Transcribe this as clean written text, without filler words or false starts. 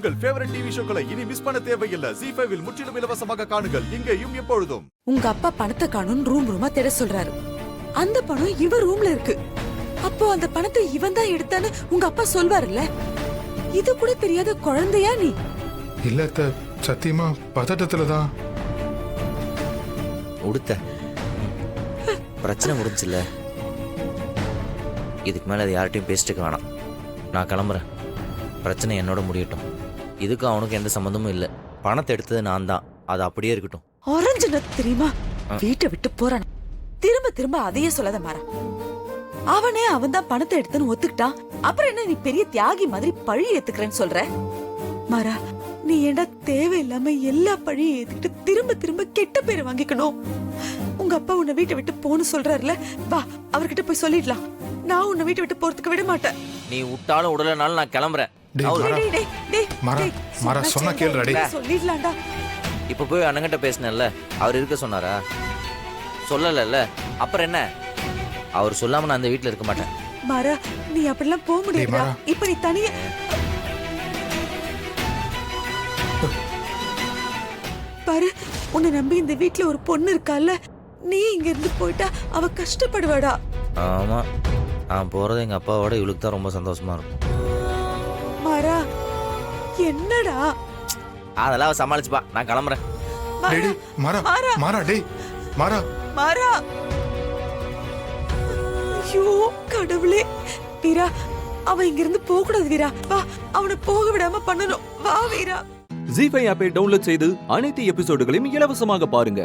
உங்கள் favourite TV ஷோக்களை இனி miss பண்ண தேவையில்லை. ZEE5 இல் முற்றிலும் இலவசமாக காணுங்கள். இங்கேயும் எப்பொழுதும். உங்க அப்பா பணத்தை காணும் ரூமா தேட சொல்றாரு. அந்த பணம் இவ ரூம்ல இருக்கு. அப்போ அந்த பணத்தை இவன் தான் எடுத்தான்னு உங்க அப்பா சொல்வாருல்ல. இது கூட தெரியாத குழந்தையா நீ? இல்ல சத்தியமா பதட்டத்துலதான். உடுத்த பிரச்சனை முடிஞ்சுல, இதுக்கு மேல அது யார்கிட்டையும் பேசிட்டு வேணாம். நான் கிளம்புறேன். பிரச்சனை என்னோட முடியட்டும். இதுக்கு அவனுக்கு எந்த சம்மந்தமும் இல்லை. பணத்தை எடுத்தது நான் தான், அது அப்படியே இருக்கட்டும். ஆரஞ்சு தெரியுமா? வீட்டை விட்டு போறான். திரும்ப திரும்ப அதையே சொல்லாத மாறா. அவனே அவன் தான் பணத்தை எடுத்துன்னு ஒத்துக்கிட்டான். அப்புறம் என்ன நீ பெரிய தியாகி மாதிரி பழி ஏத்துக்கிறேன்னு சொல்ற? மாறா, நீ ஏண்டா தேவையில்லாம எல்லா பழியும் ஏத்துக்கிட்டு திரும்ப திரும்ப கெட்ட பேரை வாங்கிக்கணும்? உங்க அப்பா உன்னை வீட்டை விட்டு போன்னு சொல்றாருல, வா அவர்கிட்ட போய் சொல்லிடலாம். நான் உன்னை வீட்டை விட்டு போறதுக்கு விட மாட்டேன். நீ விட்டாலும் உடலனாலும் நான் கிளம்புறேன். சொன்னா கேளுடா. சொல்லிடலாம்டா. இப்ப போய் அண்ணங்கிட்ட பேசினல்ல, அவர் இருக்க சொன்னாரா? சொல்லல. அப்புறம் என்ன? அவர் சொல்லாம நான் அந்த வீட்டுல இருக்க மாட்டேன். மாறா, நீ அப்படிலாம் போக முடியாதுடா. இப்ப நீ தனியா பாரு. உன்னை நம்பி இந்த வீட்டுல ஒரு பொண்ணு இருக்கால, நீ இங்க இருந்து போயிட்டா அவ கஷ்டப்படுவாடா. ஆமா, நான் போறது எங்க அப்பாவோட இவளுக்கு தான் ரொம்ப சந்தோஷமா இருக்கும். மாறா, என்னடா? அதெல்லாம் சமாளிச்சுப்பா. நான் கிளம்புறேன். மாறா, ஐயோ கடவுளே. வீரா, அவன் இங்க இருந்து போக கூடாது. வீரா வா, அவனை போக விடாம பண்ணணும். வா வீரா. ZEE5 ஆப்பை டவுன்லோட் செய்து அனைத்து எபிசோடுகளையும் இலவசமாக பாருங்க.